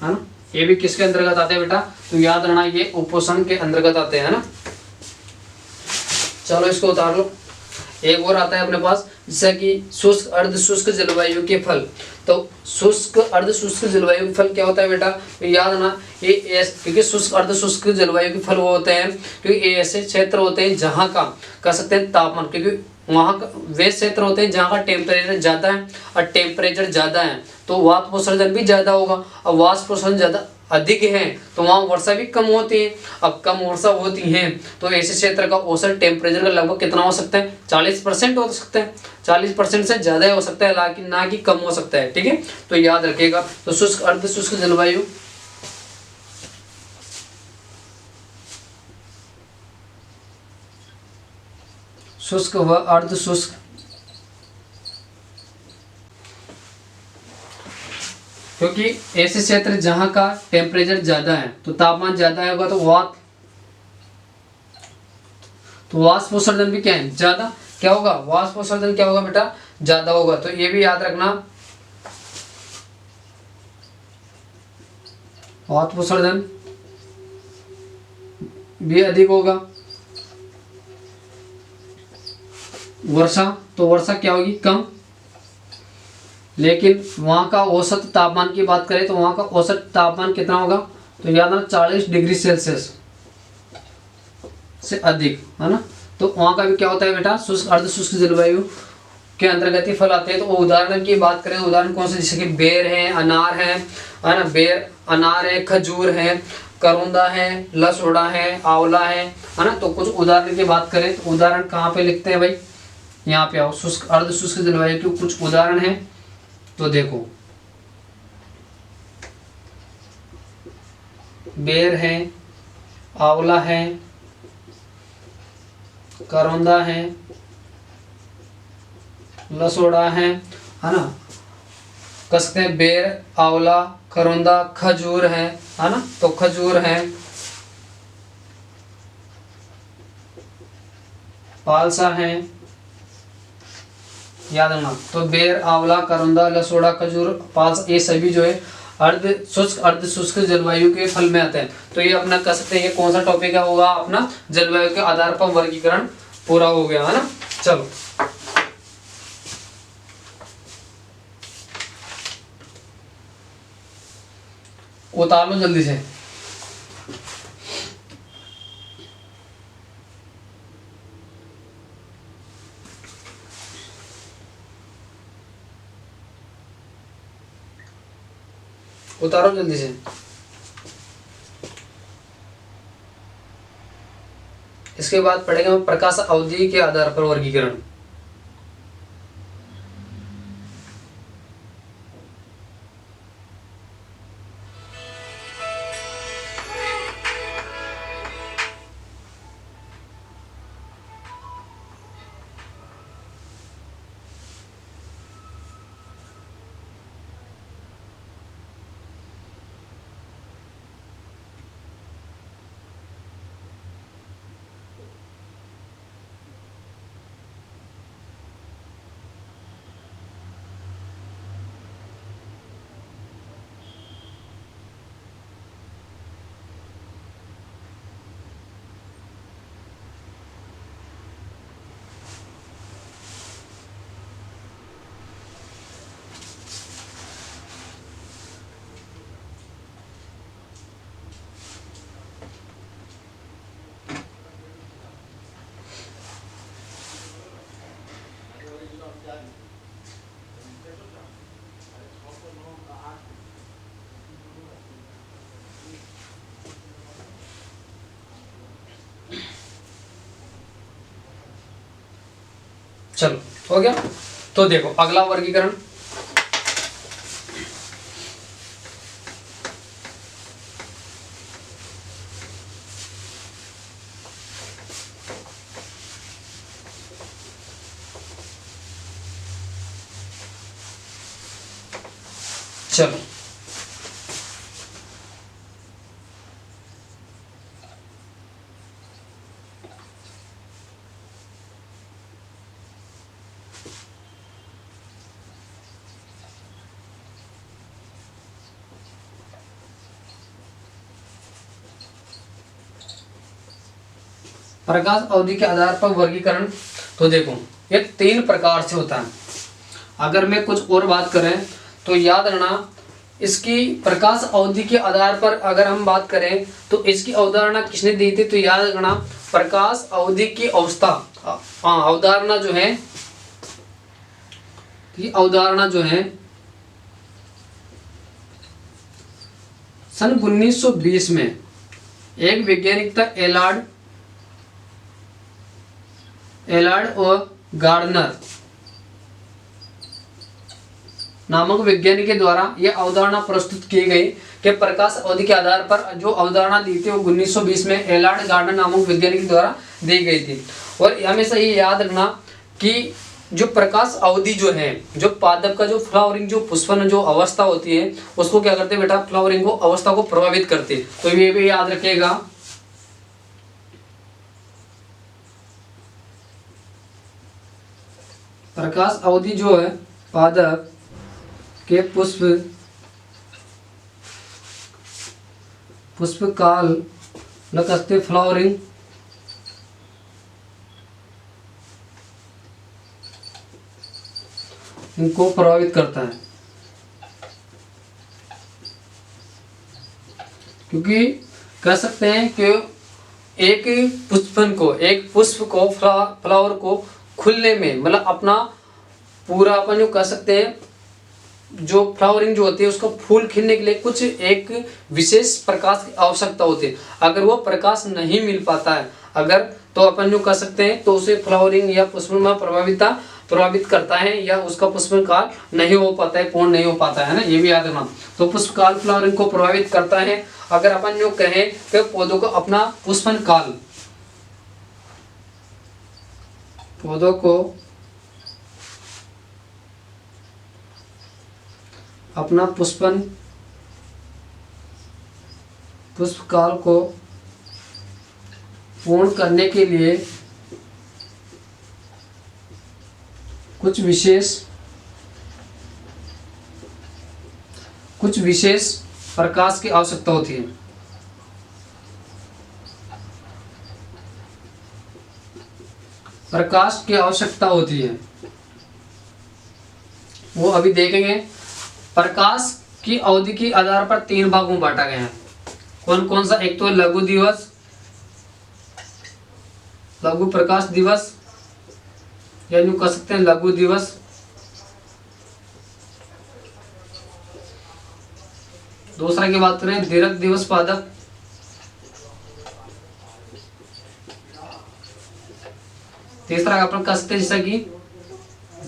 ना, ये भी किसके अंतर्गत आते हैं बेटा? तो याद रखना ये उपोष्ण के अंतर्गत आते हैं ना। चलो इसको उतार लो। एक और आता है अपने पास, जैसा कि शुष्क अर्ध शुष्क जलवायु के फल। तो शुष्क अर्ध शुष्क जलवायु के फल क्या होता है बेटा? तो याद ना, ये क्योंकि शुष्क अर्ध शुष्क जलवायु के फल वो होते हैं क्योंकि ये ऐसे क्षेत्र होते हैं जहाँ का कह सकते हैं तापमान, क्योंकि वहाँ का वे क्षेत्र होते हैं जहाँ का टेम्परेचर ज्यादा है, और टेम्परेचर ज्यादा है तो वाष्प उत्सर्जन भी ज्यादा होगा, और वाष्प उत्सर्जन ज्यादा अधिक है तो वहाँ वर्षा भी कम होती है। अब कम वर्षा होती है तो ऐसे क्षेत्र का औसत टेम्परेचर का लगभग कितना हो सकता है? 40% हो सकता है, 40% से ज्यादा हो सकता है, लेकिन ना कि कम हो सकता है। ठीक है, तो याद रखिएगा। तो शुष्क अर्ध शुष्क जलवायु, शुष्क व अर्ध शुष्क, क्योंकि ऐसे क्षेत्र जहां का टेम्परेचर ज्यादा है तो तापमान ज्यादा होगा तो वाष्प उत्सर्जन भी क्या है? ज्यादा। क्या होगा? वाष्प उत्सर्जन क्या होगा बेटा? ज्यादा होगा। तो ये भी याद रखना, वाष्प उत्सर्जन भी अधिक होगा। वर्षा, तो वर्षा क्या होगी? कम। लेकिन वहाँ का औसत तापमान की बात करें तो वहाँ का औसत तापमान कितना होगा? तो याद रखना 40 डिग्री सेल्सियस से अधिक, है ना। तो वहाँ का भी क्या होता है बेटा? शुष्क अर्ध शुष्क जलवायु के अंतर्गत ही फल आते हैं। तो उदाहरण की बात करें, उदाहरण कौन से? जैसे कि बेर है, अनार है ना, बेर अनार है, खजूर है, करोंदा है, लसोड़ा है, आंवला है ना। तो कुछ उदाहरण की बात करें तो उदाहरण कहाँ पे लिखते हैं भाई? यहाँ पे आओ, शुष्क अर्ध शुष्क जलवायु के कुछ उदाहरण है। तो देखो, बेर है, आंवला है, करौंदा है, लसोड़ा है ना। कह सकते हैं बेर, आंवला, करौंदा, खजूर है ना। तो खजूर है, पालसा है, याद रखना। तो बेर, आंवला, करौंदा, लसोड़ा, खजूर, पालसा, ये सभी जो है अर्ध शुष्क जलवायु के फल में आते हैं। तो ये अपना कह सकते हैं ये कौन सा टॉपिक है? होगा अपना जलवायु के आधार पर वर्गीकरण पूरा हो गया, है ना। चलो उतार लो जल्दी से। उतारो जल्दी से। इसके बाद पढ़ेंगे प्रकाश अवधि के आधार पर वर्गीकरण। चलो हो गया। तो देखो अगला वर्गीकरण, चलो प्रकाश अवधि के आधार पर वर्गीकरण, तो देखो ये 3 प्रकार से होता है। अगर मैं कुछ और बात करें तो याद रखना, इसकी प्रकाश अवधि के आधार पर अगर हम बात करें तो इसकी अवधारणा किसने दी थी, तो याद रखना प्रकाश अवधि की अवस्था अवधारणा जो है, ये अवधारणा जो है सन 1920 में एक वैज्ञानिक था एलार्ड और गार्डनर नामक वैज्ञानिक के द्वारा यह अवधारणा प्रस्तुत की गई कि प्रकाश अवधि के आधार पर जो अवधारणा दी थी वो 1920 में एलार्ड गार्डनर नामक वैज्ञानिक के द्वारा दी गई थी। और हमेशा ये याद रखना कि जो प्रकाश अवधि जो है, जो पादप का जो फ्लावरिंग जो पुष्पन जो अवस्था होती है उसको क्या करते हैं बेटा, फ्लावरिंग को अवस्था को प्रभावित करते हैं। तो ये भी याद रखिएगा। प्रकाश अवधि जो है पादप के पुष्प काल लगते फ्लावरिंग इनको प्रभावित करता है, क्योंकि कह सकते हैं कि एक पुष्प को फ्लावर को खुलने में, मतलब अपना पूरा अपन जो कह सकते हैं जो फ्लावरिंग जो होती है उसका फूल खिलने के लिए कुछ एक विशेष प्रकाश की आवश्यकता होती है। अगर वो प्रकाश नहीं मिल पाता है अगर, तो अपन जो कह सकते हैं तो उसे फ्लावरिंग या पुष्पन में प्रभावित करता है, या उसका पुष्पन काल नहीं हो पाता है, पूर्ण नहीं हो पाता है ना, ये भी याद रखना। तो पुष्प काल फ्लावरिंग को प्रभावित करता है। अगर अपन जो कहें कि पौधों को अपना पुष्पन काल, पौधों को अपना पुष्प काल को पूर्ण करने के लिए कुछ विशेष प्रकाश की आवश्यकता होती है। प्रकाश की आवश्यकता होती है, वो अभी देखेंगे। प्रकाश की अवधि के आधार पर 3 भागों में बांटा गया है। कौन कौन सा? एक तो लघु दिवस, लघु प्रकाश दिवस, यानी कह सकते हैं लघु दिवस। दूसरा की बात करें दीर्घ दिवस पादप। तीसरा अपन कह सकते हैं जैसा कि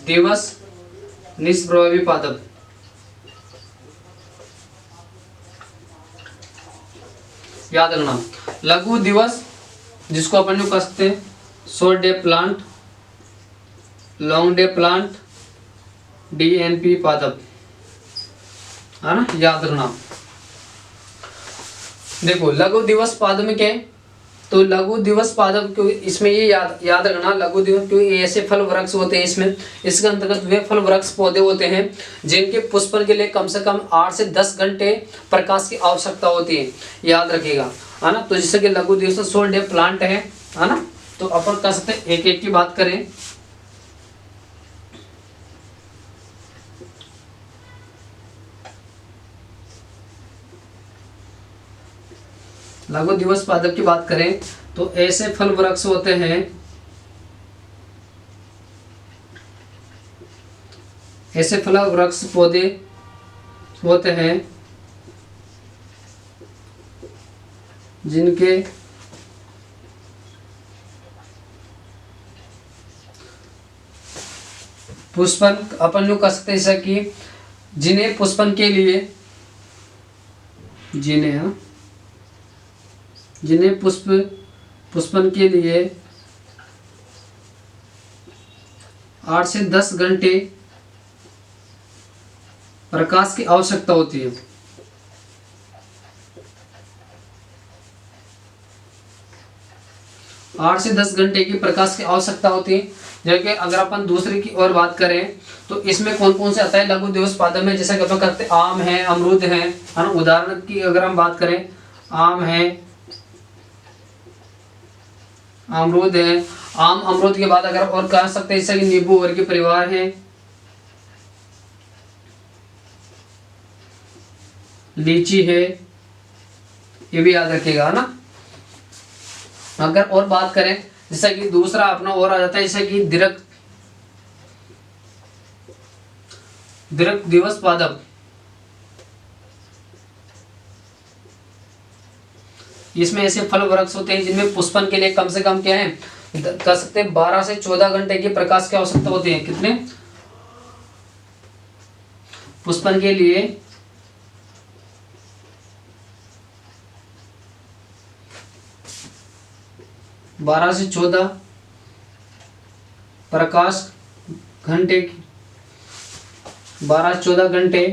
दिवस निष्प्रभावी पादप। याद रखना लघु दिवस जिसको अपन जो कह सकते हैं short day plant, long day plant, DNP पादप, है ना, याद रखना। देखो लघु दिवस पादप में क्या है, तो लघु दिवस पादप क्यों, इसमें ये याद रखना लघु दिवस क्योंकि ऐसे फल वृक्ष होते हैं इसमें, इसके अंतर्गत वे फल वृक्ष पौधे होते हैं जिनके पुष्पन के लिए कम से कम 8 से 10 घंटे प्रकाश की आवश्यकता होती है, याद रखिएगा, है ना। तो जैसे कि लघु दिवस शॉर्ट डे प्लांट है ना। तो अपन कह सकते हैं एक एक की बात करें। लघु दिवस पादप की बात करें तो ऐसे फल वृक्ष होते हैं, ऐसे फल वृक्ष पौधे होते हैं जिनके पुष्पन अपन जो कह सकते हैं जैसा कि जिन्हें पुष्पन के लिए जिन्हें पुष्पन के लिए 8 से 10 घंटे प्रकाश की आवश्यकता होती है। 8 से 10 घंटे की प्रकाश की आवश्यकता होती है। जबकि अगर अपन दूसरे की और बात करें तो इसमें कौन कौन से आता है लघु दिवस पादप में, जैसा कि अपन करते आम है, अमरूद है ना। उदाहरण की अगर हम बात करें आम है, अमरूद है। आम अमरूद के बाद अगर और कह सकते हैं जैसे कि नींबू वर्गीय परिवार है, लीची है, ये भी याद रखिएगा ना। अगर और बात करें जैसे कि दूसरा अपना और आ जाता है जैसे कि दिरक दिवस पादप, इसमें ऐसे फल वृक्ष होते हैं जिनमें पुष्पन के लिए कम से कम क्या है कह सकते हैं 12 से 14 घंटे की प्रकाश की आवश्यकता होती है। कितने पुष्पन के लिए 12 से 14 प्रकाश घंटे, 12 से 14 घंटे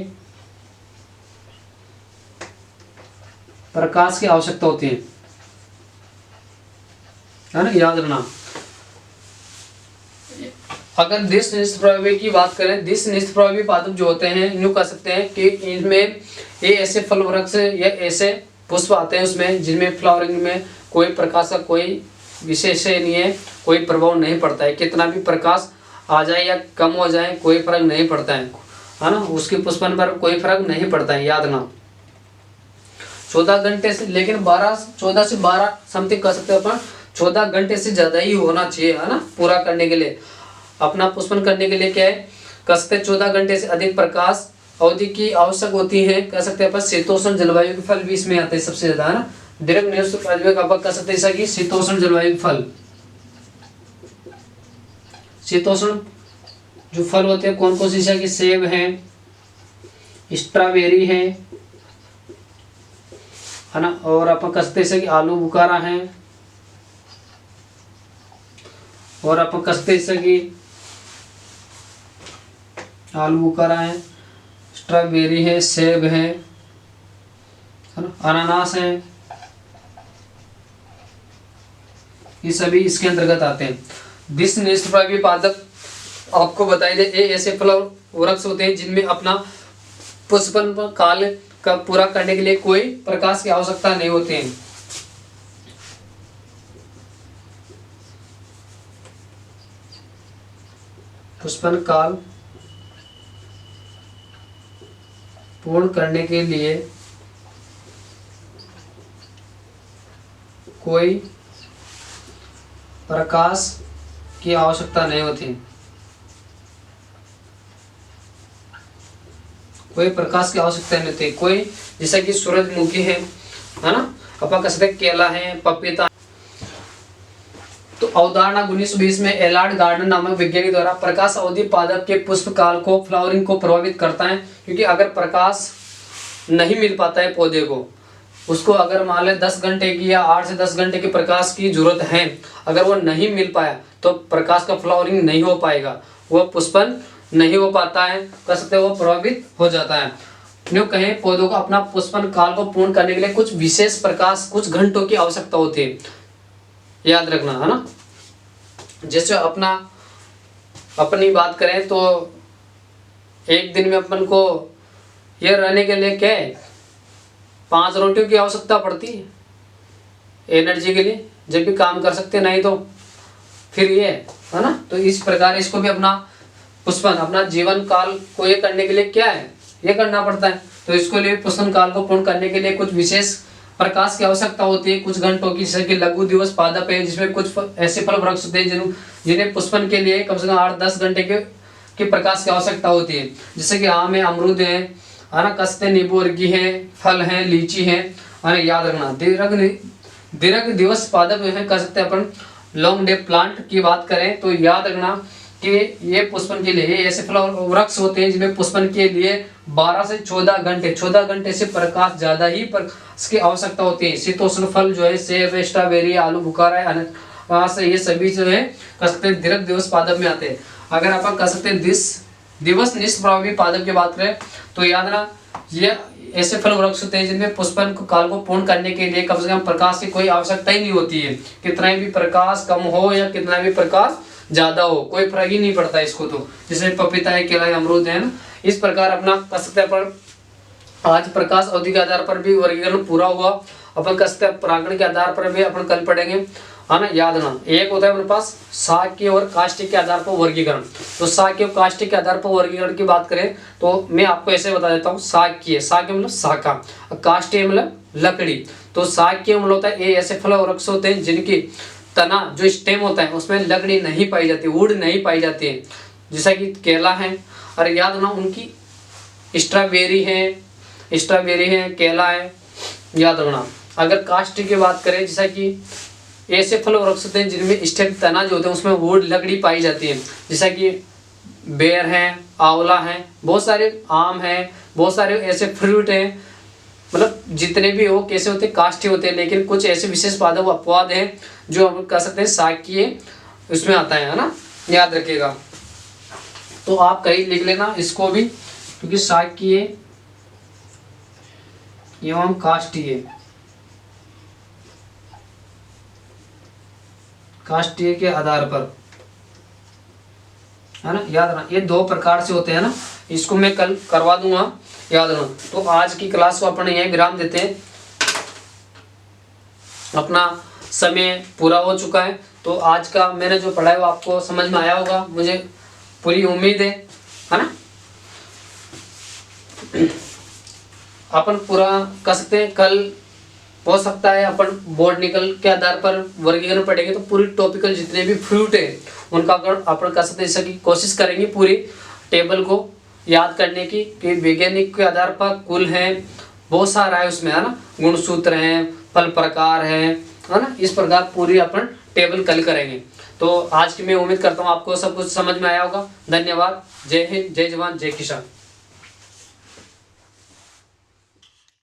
प्रकाश की आवश्यकता होती है ना, याद रखना। अगर दिश प्रभावी की बात करें, दिश प्रभावी पादप जो होते हैं यूँ कह सकते हैं कि इनमें ये ऐसे फल वृक्ष या ऐसे पुष्प आते हैं उसमें जिनमें फ्लावरिंग में कोई प्रकाश का कोई विशेष नहीं है, कोई प्रभाव नहीं पड़ता है। कितना भी प्रकाश आ जाए या कम हो जाए कोई फर्क नहीं पड़ता है ना, उसके पुष्पन पर कोई फर्क नहीं पड़ता है, याद रखना। 14 घंटे से लेकिन 14 से 12 समथिंग कह सकते हैं अपन, 14 घंटे से ज्यादा ही होना चाहिए है ना पूरा करने के लिए, अपना पुष्पन करने के लिए क्या है कह सकते हैं 14 घंटे से अधिक प्रकाश अवधि की आवश्यक होती है। कह सकते हैं अपन शीतोष्ण जलवायु के फल भी इसमें आते हैं सबसे ज्यादा है ना, दीर्घ नियुक्त कह सकते हैं शीतोष्ण जलवायु फल। शीतोष्ण जो फल होते हैं कौन कौन से, सेब है, स्ट्रॉबेरी है ना, और अपन कह सकते हैं कि आलू बुखारा है, और अपन कह सकते हैं कि आलू बुखारा है, स्ट्रॉबेरी है, सेब है ना, अनानास है, ये सभी इसके अंतर्गत आते हैं। दिश निष्प्रभावी पादप आपको बताई दे, ये ऐसे फल वृक्ष होते हैं जिनमें अपना पुष्पन काल का पूरा करने के लिए कोई प्रकाश की आवश्यकता नहीं होती है। पुष्पन काल पूर्ण करने के लिए कोई प्रकाश की आवश्यकता नहीं होती, कोई प्रकाश की आवश्यकता नहीं होती। कोई जैसा कि सूरजमुखी है ना, अपन कह सकते हैं केला है, पपीता। तो अवधारणा 1920 में एलार्ड गार्डन नामक वैज्ञानिक द्वारा प्रकाश अवधि पादप के पुष्प काल को फ्लावरिंग को प्रभावित करता है, क्योंकि अगर प्रकाश नहीं मिल पाता है पौधे को, उसको अगर मान ले 10 घंटे की या 8 से 10 घंटे की प्रकाश की जरूरत है, अगर वो नहीं मिल पाया तो प्रकाश का फ्लावरिंग नहीं हो पाएगा, वो पुष्पन नहीं हो पाता है, कह सकते वो प्रभावित हो जाता है। यूँ कहें पौधों को अपना पुष्पन काल को पूर्ण करने के लिए कुछ विशेष प्रकाश कुछ घंटों की आवश्यकता होती है, याद रखना है ना। जैसे अपनी बात करें तो एक दिन में अपन को ये रहने के लिए क्या है 5 रोटियों की आवश्यकता पड़ती है एनर्जी के लिए, जब भी काम कर सकते हैं, नहीं तो फिर ये है ना। तो इस प्रकार इसको भी अपना पुष्पन अपना जीवन काल को ये करने के लिए क्या है ये करना पड़ता है। तो इसको लिए पुष्पन काल को पूर्ण करने के लिए कुछ विशेष प्रकाश की आवश्यकता होती है कुछ घंटों की, जैसे कि लघु दिवस पादप है जिसमें कुछ ऐसे फल वृक्ष होते हैं जिन्हें पुष्पन के लिए कम से कम 8-10 घंटे के प्रकाश की आवश्यकता होती है। जैसे कि आम है, अमरूद है ना, कस्ते नींबू वर्गीय है, फल है, लीची है ना, याद रखना। दीर्घ दिवस पादप है कह सकते हैं अपन। लॉन्ग डे प्लांट की बात करें तो याद रखना कि ये पुष्पन के लिए ये ऐसे फल वृक्ष होते हैं जिनमें पुष्पन के लिए 12 से 14 घंटे से प्रकाश ज्यादा ही प्रकाश की आवश्यकता होती है। शीतोष्ण फल जो है सेब, स्ट्रॉबेरी, आलू बुखारा है, अनानास, ये सभी जो है कह सकते हैं दीर्घ दिवस पादप में आते हैं। अगर अपन कह सकते हैं दिवस निष्प्रभावी पादप की बात करें तो याद रखना ये ऐसे फल वृक्ष होते हैं जिनमें पुष्पन काल को पूर्ण करने के लिए कम से कम प्रकाश की कोई आवश्यकता ही नहीं होती है। कितना भी प्रकाश कम हो या कितना भी प्रकाश ज्यादा हो कोई फर्क ही नहीं पड़ता इसको। तो जैसे पपीता है, केला है, अमरूद है ना, इस प्रकार अपना कह सकते हैं आज प्रकाश अवधि के आधार पर भी वर्गीकरण पूरा हुआ। अपन कह सकते हैं परागण के आधार पर भी अपन कल पढ़ेंगे है ना, याद रखना। एक होता है अपने पास शाक्य और काष्टिक के आधार पर वर्गीकरण। तो शाक्य और काष्टिक के आधार पर वर्गीकरण की बात करें तो मैं आपको ऐसे बता देता हूँ। शाक्य, शाक्य मतलब शाखा, काष्टिक मतलब लकड़ी। तो शाक्य मतलब होता है ये ऐसे फल और वृक्ष होते हैं जिनकी तना जो स्टेम होता है उसमें लकड़ी नहीं पाई जाती, वुड नहीं पाई जाती है, जैसा कि केला है। और याद रखना उनकी स्ट्रॉबेरी है, केला है, याद रखना। अगर काष्टिक की बात करें, जैसा कि ऐसे फल और वृक्ष होते हैं जिनमें स्टेम तना जो होते हैं उसमें वुड लकड़ी पाई जाती है, जैसा कि बेर है, आंवला है, बहुत सारे आम है, बहुत सारे ऐसे फ्रूट हैं। मतलब जितने भी हो कैसे होते हैं, काष्ठीय होते हैं, लेकिन कुछ ऐसे विशेष पादप अपवाद हैं जो हम कह सकते हैं शाक्य उसमें आता है ना, याद रखिएगा। तो आप कहीं लिख लेना इसको भी, क्योंकि शाक्य एवं काष्ठीय, काष्ठीय के आधार पर, है ना, याद रखना। ये दो प्रकार से होते हैं ना, इसको मैं कल करवा दूंगा, याद रखना। तो आज की क्लास को अपन यहीं विराम देते हैं, अपना समय पूरा हो चुका है। तो आज का मैंने जो पढ़ा है वो आपको समझ में आया होगा, मुझे पूरी उम्मीद है ना। अपन पूरा कर सकते हैं, कल हो सकता है अपन बोटनिकल के आधार पर वर्गीकरण पढ़ेंगे तो पूरी टॉपिकल जितने भी फ्रूट है उनका अगर अपन कर सकते हैं, जैसे कि कोशिश करेंगे पूरी टेबल को याद करने की, कि वैज्ञानिक के आधार पर कुल है, बहुत सारा है उसमें, है ना, गुणसूत्र हैं, फल प्रकार है ना, इस प्रकार पूरी अपन टेबल कल करेंगे। तो आज की मैं उम्मीद करता हूँ आपको सब कुछ समझ में आया होगा। धन्यवाद। जय हिंद, जय जवान, जय किसान।